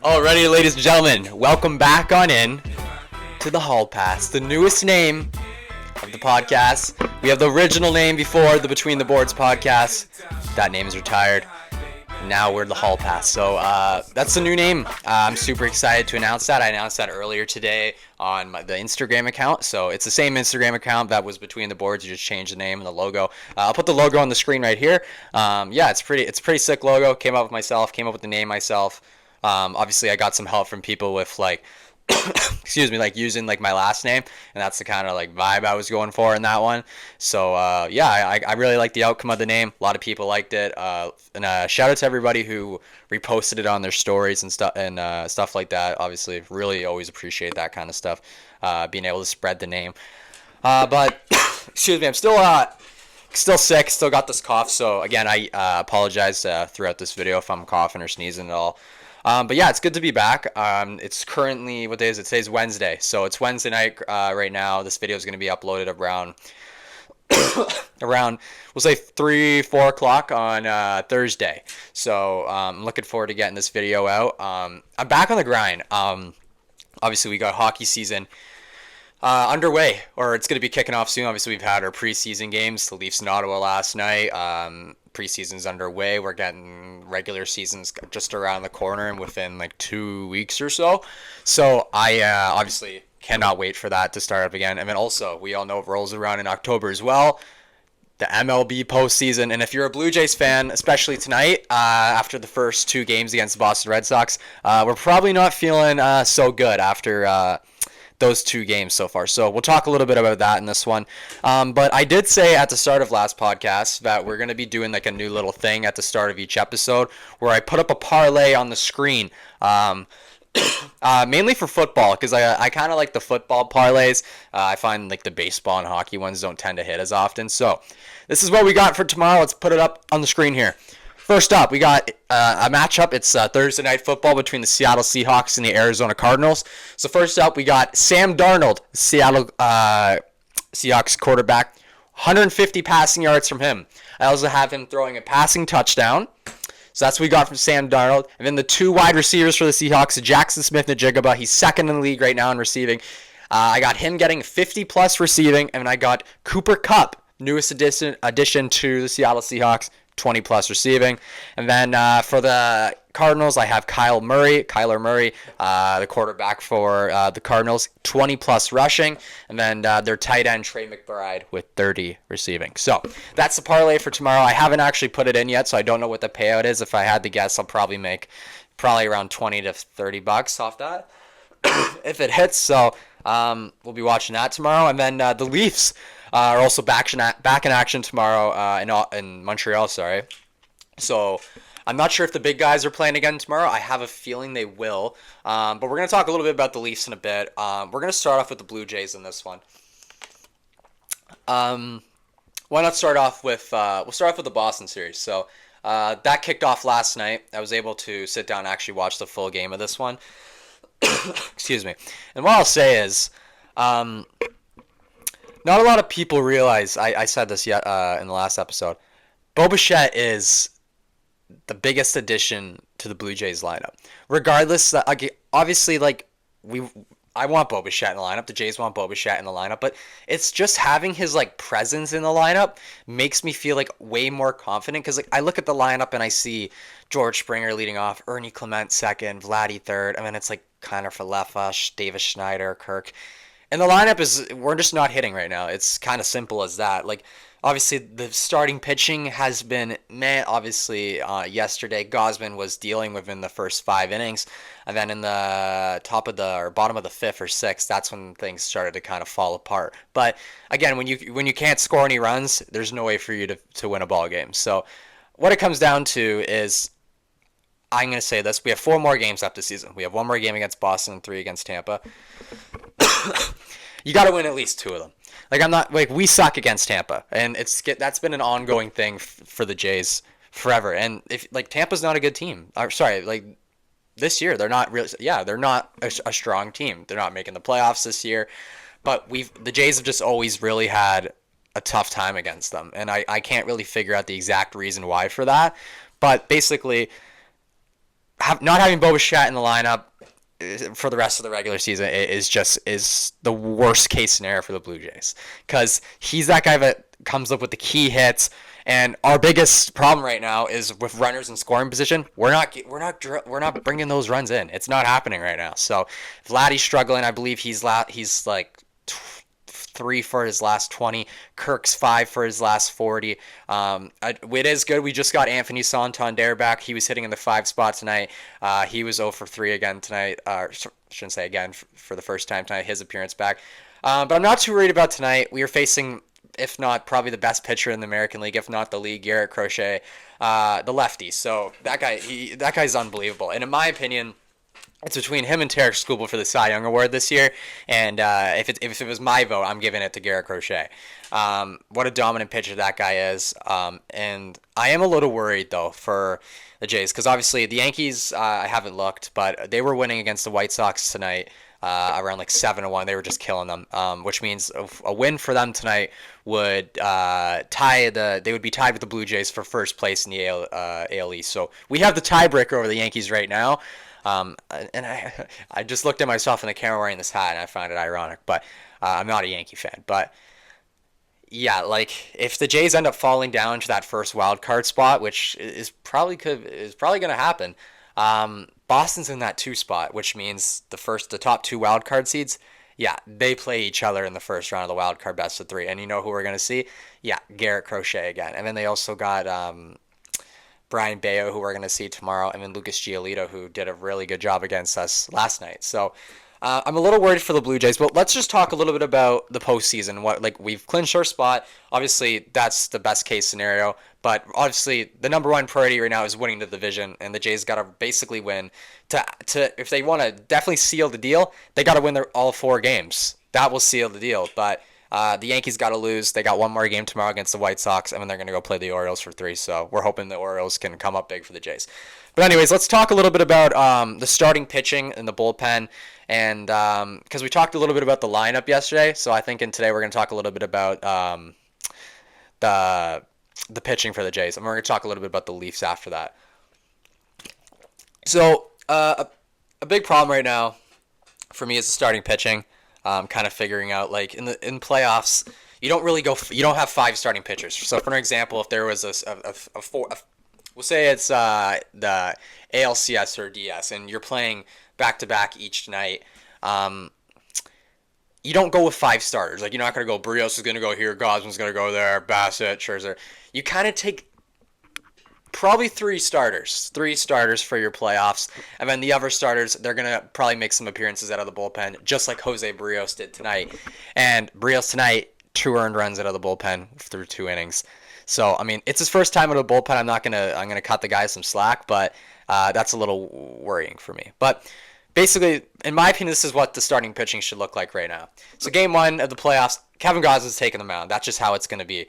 Alrighty, ladies and gentlemen, welcome back on in to the Hall Pass, the newest name of the podcast. We have the original name before the Between the Boards podcast. That name is retired. Now we're the Hall Pass. So that's the new name. I'm super excited to announce that. I announced that earlier today on the Instagram account. So it's the same Instagram account that was Between the Boards. You just changed the name and the logo. I'll put the logo on the screen right here. It's a pretty sick logo. Came up with the name myself. Obviously, I got some help from people with using my last name, and that's the kind of vibe I was going for in that one. So I really like the outcome of the name. A lot of people liked it, and shout out to everybody who reposted it on their stories and stuff like that. Obviously, really always appreciate that kind of stuff, being able to spread the name. But excuse me, I'm still sick, still got this cough. So again, I apologize throughout this video if I'm coughing or sneezing at all. But yeah, it's good to be back. It's currently, what day is it? Today's Wednesday. So it's Wednesday night right now. This video is going to be uploaded around we'll say 3-4 o'clock on Thursday. So I'm looking forward to getting this video out. I'm back on the grind. Obviously, we got hockey season underway, or it's going to be kicking off soon. Obviously, we've had our preseason games, the Leafs in Ottawa last night. Preseason's underway. We're getting regular seasons just around the corner and within 2 weeks or so. So I obviously cannot wait for that to start up again. And then also, we all know it rolls around in October as well, the MLB postseason. And if you're a Blue Jays fan, especially tonight, after the first 2 games against the Boston Red Sox, we're probably not feeling so good after those 2 games so far. So we'll talk a little bit about that in this one. But I did say at the start of last podcast that we're going to be doing a new little thing at the start of each episode where I put up a parlay on the screen. Mainly for football, because I kind of like the football parlays. I find the baseball and hockey ones don't tend to hit as often. So this is what we got for tomorrow. Let's put it up on the screen here. First up, we got a matchup. It's Thursday night football between the Seattle Seahawks and the Arizona Cardinals. So first up, we got Sam Darnold, Seattle Seahawks quarterback, 150 passing yards from him. I also have him throwing a passing touchdown. So that's what we got from Sam Darnold. And then the 2 wide receivers for the Seahawks, Jackson Smith-Njigba. He's second in the league right now in receiving. I got him getting 50-plus receiving, and I got Cooper Kupp, newest addition to the Seattle Seahawks, 20-plus receiving. And then for the Cardinals, I have Kyler Murray, the quarterback for the Cardinals, 20-plus rushing. And then their tight end, Trey McBride, with 30 receiving. So that's the parlay for tomorrow. I haven't actually put it in yet, so I don't know what the payout is. If I had to guess, I'll probably make around $20 to $30 off that if it hits. So we'll be watching that tomorrow. And then the Leafs are also back in action tomorrow in Montreal. So I'm not sure if the big guys are playing again tomorrow. I have a feeling they will. But we're going to talk a little bit about the Leafs in a bit. We're going to start off with the Blue Jays in this one. Why not start off with we'll start off with the Boston series. So that kicked off last night. I was able to sit down and actually watch the full game of this one. Excuse me. And what I'll say is, not a lot of people realize, I said this in the last episode, Bo Bichette is the biggest addition to the Blue Jays lineup. Regardless, obviously, I want Bo Bichette in the lineup. The Jays want Bo Bichette in the lineup. But it's just having his presence in the lineup makes me feel way more confident. Because I look at the lineup and I see George Springer leading off, Ernie Clement second, Vladdy third. And then it's Connor Falefa, Davis Schneider, Kirk. And the lineup we're just not hitting right now. It's kind of simple as that. Obviously, the starting pitching has been meh. Obviously, yesterday, Gausman was dealing within the first 5 innings. And then in the bottom of the 5th or 6th, that's when things started to kind of fall apart. But again, when you can't score any runs, there's no way for you to win a ball game. So what it comes down to is, I'm going to say this. We have 4 more games left this season. We have 1 more game against Boston and 3 against Tampa. You got to win at least 2 of them. We suck against Tampa, and that's been an ongoing thing for the Jays forever. And if Tampa's not a good team, this year they're not really. Yeah, they're not a strong team. They're not making the playoffs this year, but the Jays have just always really had a tough time against them, and I can't really figure out the exact reason why for that. But basically, not having Bo Bichette in the lineup for the rest of the regular season is the worst case scenario for the Blue Jays, because he's that guy that comes up with the key hits. And our biggest problem right now is with runners in scoring position. We're not bringing those runs in. It's not happening right now. So Vladdy's struggling. I believe he's like 3 for his last 20. Kirk's 5 for his last 40. It is good. We just got Anthony Santander back. He was hitting in the 5 spot tonight. He was 0 for 3 again tonight. Shouldn't say again for the first time tonight. His appearance back. But I'm not too worried about tonight. We are facing, if not probably the best pitcher in the American League, if not the league, Garrett Crochet, the lefty. So that guy's unbelievable. And in my opinion, it's between him and Tarek Skubal for the Cy Young Award this year, and if it was my vote, I'm giving it to Garrett Crochet. What a dominant pitcher that guy is, and I am a little worried though for the Jays, because obviously the Yankees, I haven't looked, but they were winning against the White Sox tonight. Around like 7-1, they were just killing them, which means a win for them tonight would they would be tied with the Blue Jays for first place in the AL East. So we have the tiebreaker over the Yankees right now. And I just looked at myself in the camera wearing this hat, and I found it ironic. But I'm not a Yankee fan. But yeah, like if the Jays end up falling down to that first wild card spot, which is probably going to happen, Boston's in that 2 spot, which means the top 2 wild card seeds. Yeah, they play each other in the first round of the wild card best of 3, and you know who we're going to see? Yeah, Garrett Crochet again, and then they also got Brian Bayo, who we're going to see tomorrow, and then Lucas Giolito, who did a really good job against us last night. So I'm a little worried for the Blue Jays, but let's just talk a little bit about the postseason. We've clinched our spot. Obviously, that's the best case scenario, but obviously the number one priority right now is winning the division, and the Jays got to basically win to if they want to definitely seal the deal. They got to win all 4 games. That will seal the deal, but. The Yankees got to lose. They got one more game tomorrow against the White Sox, and then they're going to go play the Orioles for 3. So we're hoping the Orioles can come up big for the Jays. But anyways, let's talk a little bit about the starting pitching and the bullpen, and because we talked a little bit about the lineup yesterday. So I think today we're going to talk a little bit about the pitching for the Jays, and we're going to talk a little bit about the Leafs after that. So a big problem right now for me is the starting pitching. Kind of figuring out, like in playoffs, you don't have 5 starting pitchers. So for an example, if there was a 4, we'll say it's the ALCS or DS, and you're playing back to back each night. You don't go with 5 starters. Like, you're not going to go, Brios is going to go here, Gosman's going to go there, Bassett, Scherzer. You kind of take probably 3 starters for your playoffs, and then the other starters, they're going to probably make some appearances out of the bullpen, just like Jose Brios did tonight. And Brios tonight, 2 earned runs out of the bullpen through 2 innings. So, I mean, it's his first time out of the bullpen. I'm going to cut the guy some slack, but that's a little worrying for me. But basically, in my opinion, this is what the starting pitching should look like right now. So game 1 of the playoffs, Kevin Gosman's taking the mound. That's just how it's going to be.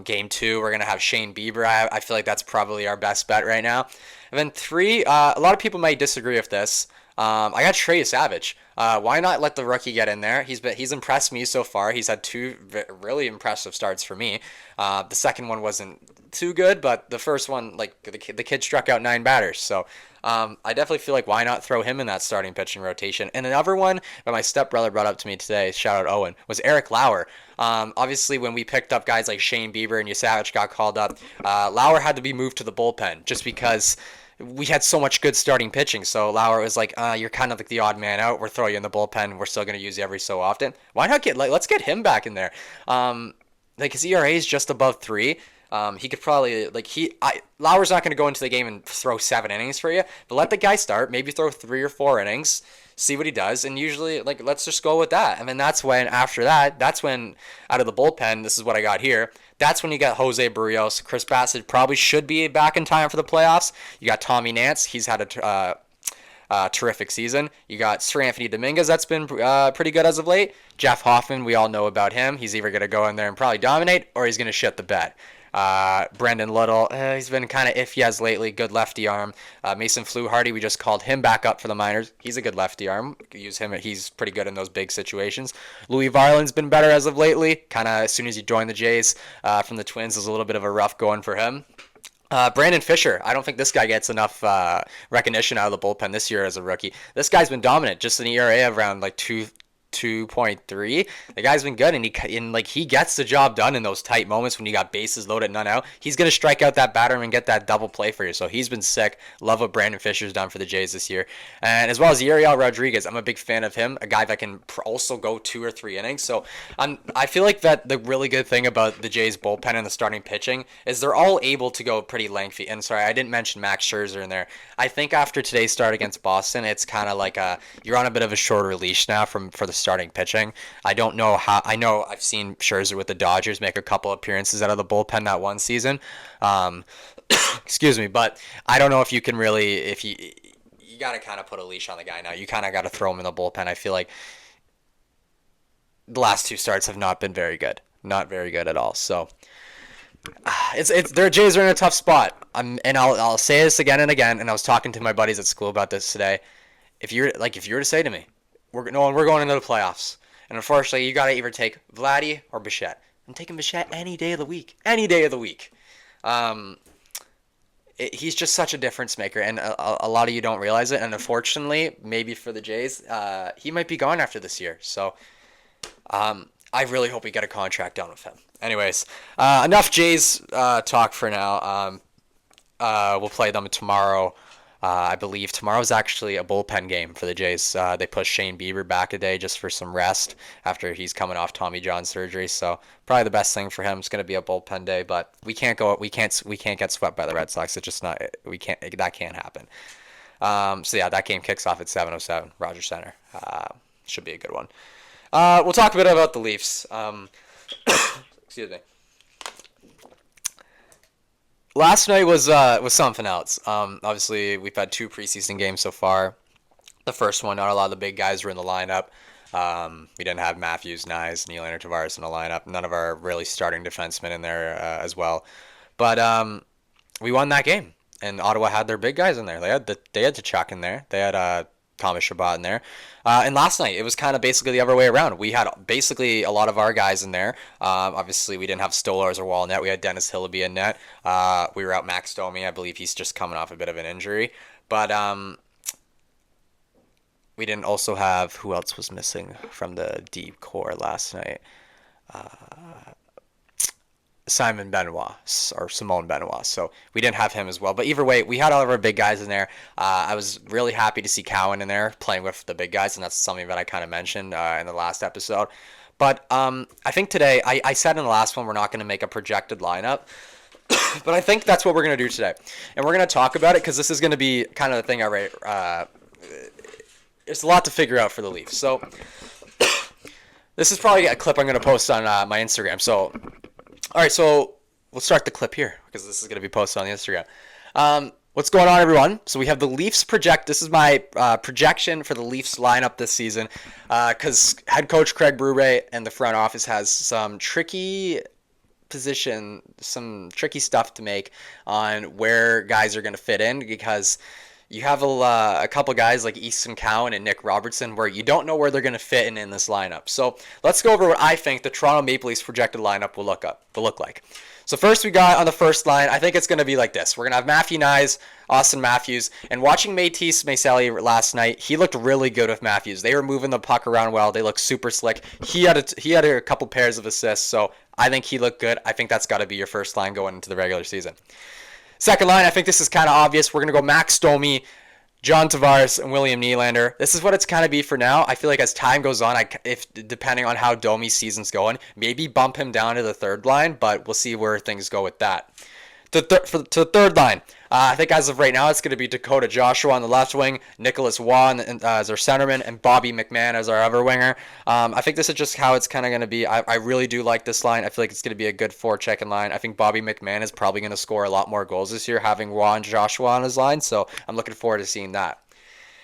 Game 2, we're going to have Shane Bieber. I feel like that's probably our best bet right now. And then 3, a lot of people might disagree with this. I got Trey Savage. Why not let the rookie get in there? He's impressed me so far. He's had 2 really impressive starts for me. The second one wasn't too good, but the first one, like the kid struck out 9 batters. So I definitely feel like why not throw him in that starting pitching rotation. And another one that my stepbrother brought up to me today, shout out Owen, was Eric Lauer. Obviously, when we picked up guys like Shane Bieber and Savage got called up, Lauer had to be moved to the bullpen just because we had so much good starting pitching. So Lauer was like, you're kind of like the odd man out. We're throwing you in the bullpen. We're still going to use you every so often. Why not let's get him back in there. His ERA is just above 3. He could probably Lauer's not going to go into the game and throw 7 innings for you, but let the guy start. Maybe throw 3 or 4 innings, see what he does, and usually let's just go with that. And then that's when out of the bullpen, this is what I got here. That's when you got Jose Barrios. Chris Bassett probably should be back in time for the playoffs. You got Tommy Nance. He's had a terrific season. You got Sir Anthony Dominguez. That's been pretty good as of late. Jeff Hoffman, we all know about him. He's either going to go in there and probably dominate, or he's going to shit the bed. Brandon Little, he's been kind of iffy as lately. Good lefty arm. Mason Fluharty, we just called him back up for the minors. He's a good lefty arm. Use him. He's pretty good in those big situations. Louis Varland's been better as of lately. Kind of as soon as he joined the Jays from the Twins, it was a little bit of a rough going for him. Brandon Fisher, I don't think this guy gets enough recognition out of the bullpen this year as a rookie. This guy's been dominant, just an ERA of around like 2.3. The guy's been good, and he gets the job done in those tight moments when you got bases loaded, none out. He's gonna strike out that batter and get that double play for you. So he's been sick. Love what Brandon Fisher's done for the Jays this year, and as well as Yariel Rodriguez. I'm a big fan of him, a guy that can also go 2 or 3 innings. So I feel like that the really good thing about the Jays bullpen and the starting pitching is they're all able to go pretty lengthy. And sorry, I didn't mention Max Scherzer in there. I think after today's start against Boston, it's kind of like you're on a bit of a shorter leash now for the starting pitching. I don't know how. I know I've seen Scherzer with the Dodgers make a couple appearances out of the bullpen that one season. Excuse me, but I don't know if you can really, if you got to kind of put a leash on the guy now. You kind of got to throw him in the bullpen. I feel like the last 2 starts have not been very good, not very good at all. So their Jays are in a tough spot. And I'll say this again and again. And I was talking to my buddies at school about this today. If you were to say to me, we're going into the playoffs, and unfortunately you got to either take Vladdy or Bichette. I'm taking Bichette any day of the week. Any day of the week. He's just such a difference maker, and a lot of you don't realize it. And unfortunately, maybe for the Jays, he might be gone after this year. So I really hope we get a contract done with him. Anyways, enough Jays talk for now. We'll play them tomorrow. I believe tomorrow's actually a bullpen game for the Jays. They pushed Shane Bieber back a day just for some rest after he's coming off Tommy John surgery. So probably the best thing for him is going to be a bullpen day. But we can't get swept by the Red Sox. It's just not. That can't happen. So yeah, that game kicks off at 7:07, Rogers Center. Should be a good one. We'll talk a bit about the Leafs. Excuse me. Last night was something else. Obviously, we've had 2 preseason games so far. The first one, not a lot of the big guys were in the lineup. We didn't have Matthews, Nyes, Nylander, Tavares in the lineup. None of our really starting defensemen in there as well. But we won that game, and Ottawa had their big guys in there. They had Tkachuk in there. They had Thomas Chabot in there. And last night, it was kind of basically the other way around. We had basically a lot of our guys in there. Obviously, we didn't have Stolarz or Wall in net. We had Dennis Hillaby in net. We were out Max Domi. I believe he's just coming off a bit of an injury. But we didn't also have, who else was missing from the deep core last night? Simon Benoit or Simone Benoit. So we didn't have him as well. But either way, we had all of our big guys in there. I was really happy to see Cowan in there playing with the big guys, and that's something that I kind of mentioned in the last episode. But I think today, I said in the last one we're not going to make a projected lineup. But I think that's what we're going to do today. And we're going to talk about it because this is going to be kind of the thing I rate. There's a lot to figure out for the Leafs. So this is probably a clip I'm going to post on my Instagram. So all right, so we'll start the clip here because this is going to be posted on the Instagram. What's going on, everyone? So we have the Leafs project. This is my projection for the Leafs lineup this season because head coach Craig Berube and the front office has some tricky stuff to make on where guys are going to fit in because you have a couple guys like Easton Cowan and Nick Robertson where you don't know where they're going to fit in this lineup. So let's go over what I think the Toronto Maple Leafs projected lineup will look like. So first we got on the first line, I think it's going to be like this. We're going to have Matthew Nyes, Austin Matthews, and watching Matiss Maselli last night, he looked really good with Matthews. They were moving the puck around well. They looked super slick. He had a couple pairs of assists, so I think he looked good. I think that's got to be your first line going into the regular season. Second line, I think this is kind of obvious. We're going to go Max Domi, John Tavares, and William Nylander. This is what it's kind of be for now. I feel like as time goes on, if depending on how Domi's season's going, maybe bump him down to the third line, but we'll see where things go with that. To the third line, I think as of right now, it's going to be Dakota Joshua on the left wing, Nicholas Waugh as our centerman, and Bobby McMahon as our other winger. I think this is just how it's kind of going to be. I really do like this line. I feel like it's going to be a good forechecking line. I think Bobby McMahon is probably going to score a lot more goals this year, having Waugh and Joshua on his line, so I'm looking forward to seeing that.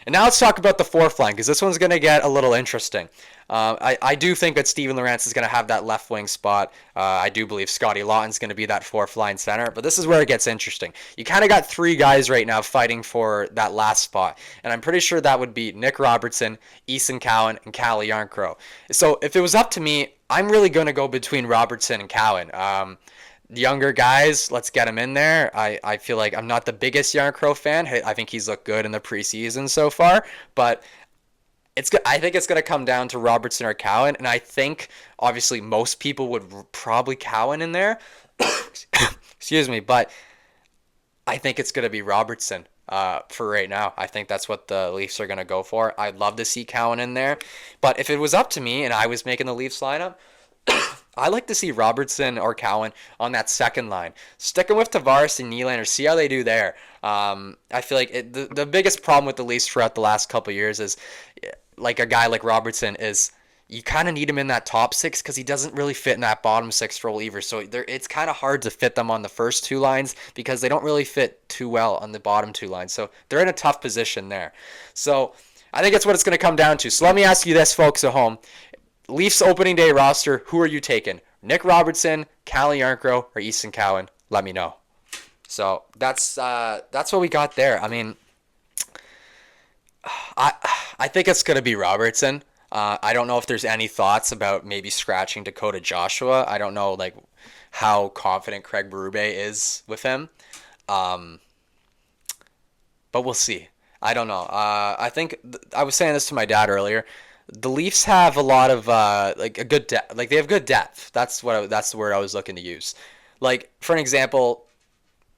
And now let's talk about the fourth line, because this one's going to get a little interesting. I do think that Steven Lorentz is going to have that left wing spot. I do believe Scotty Lawton's going to be that fourth line center, but this is where it gets interesting. You kind of got 3 guys right now fighting for that last spot, and I'm pretty sure that would be Nick Robertson, Easton Cowan, and Calle Jarnkrok. So if it was up to me, I'm really going to go between Robertson and Cowan. younger guys, let's get him in there. I feel like I'm not the biggest Yarncrow fan. I think he's looked good in the preseason so far, but I think it's going to come down to Robertson or Cowan, and I think obviously most people would probably Cowan in there. Excuse me, but I think it's going to be Robertson for right now. I think that's what the Leafs are going to go for. I'd love to see Cowan in there, but if it was up to me and I was making the Leafs lineup, I like to see Robertson or Cowan on that second line. Sticking with Tavares and Nylander, see how they do there. I feel like the biggest problem with the Leafs throughout the last couple of years is like a guy like Robertson is you kind of need him in that top six because he doesn't really fit in that bottom six role either. So it's kind of hard to fit them on the first two lines because they don't really fit too well on the bottom two lines. So they're in a tough position there. So I think that's what it's going to come down to. So let me ask you this, folks at home. Leafs opening day roster, who are you taking? Nick Robertson, Calle Yarncrow, or Easton Cowan? Let me know. So that's what we got there. I mean, I I think it's gonna be Robertson. I don't know if there's any thoughts about maybe scratching Dakota Joshua. I don't know like how confident Craig Berube is with him, um, but we'll see. I don't know. I think I was saying this to my dad earlier. The Leafs have a lot of like a good depth. Like they have good depth. That's the word I was looking to use. Like for an example,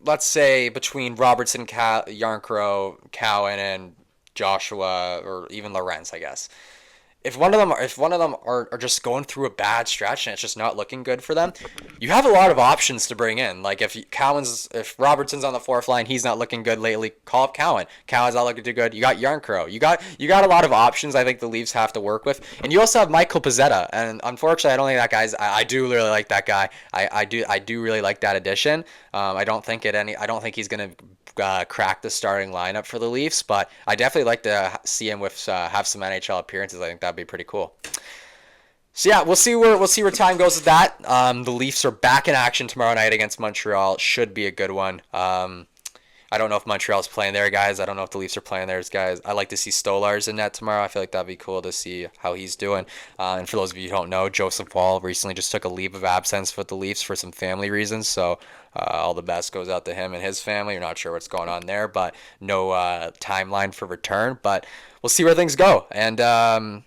let's say between Robertson, Yarncrow, Cowan, and Joshua, or even Lorenz, I guess if one of them are just going through a bad stretch and it's just not looking good for them, you have a lot of options to bring in. Like if Robertson's on the fourth line, he's not looking good lately. Call up Cowan. Cowan's not looking too good. You got Yarncrow. You got a lot of options. I think the Leafs have to work with, and you also have Michael Pezzetta. And unfortunately, I don't think that guy's. I do really like that guy. I do really like that addition. I don't think he's gonna crack the starting lineup for the Leafs, but I definitely like to see him with have some NHL appearances. I think that'd be pretty cool. So yeah, we'll see where time goes with that. The Leafs are back in action tomorrow night against Montreal. Should be a good one. I don't know if Montreal's playing their guys. I don't know if the Leafs are playing theirs guys. I like to see Stolarz in net tomorrow. I feel like that'd be cool to see how he's doing. And for those of you who don't know, Joseph Woll recently just took a leave of absence with the Leafs for some family reasons. So all the best goes out to him and his family. You're not sure what's going on there, but no timeline for return. But we'll see where things go. And I'm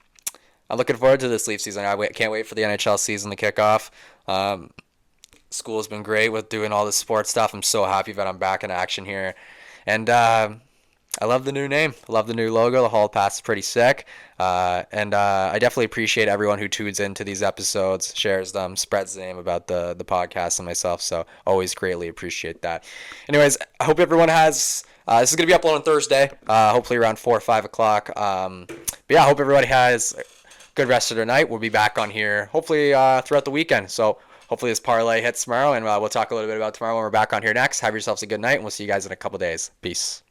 looking forward to this Leaf season. Can't wait for the NHL season to kick off. School's been great with doing all this sports stuff. I'm so happy that I'm back in action here. And I love the new name. I love the new logo. The Hall Pass is pretty sick. And I definitely appreciate everyone who tunes into these episodes, shares them, spreads the name about the podcast and myself. So always greatly appreciate that. Anyways, I hope everyone has... this is going to be uploaded on Thursday, hopefully around 4 or 5 o'clock. But yeah, I hope everybody has a good rest of their night. We'll be back on here hopefully throughout the weekend. So hopefully this parlay hits tomorrow, and we'll talk a little bit about tomorrow when we're back on here next. Have yourselves a good night, and we'll see you guys in a couple days. Peace.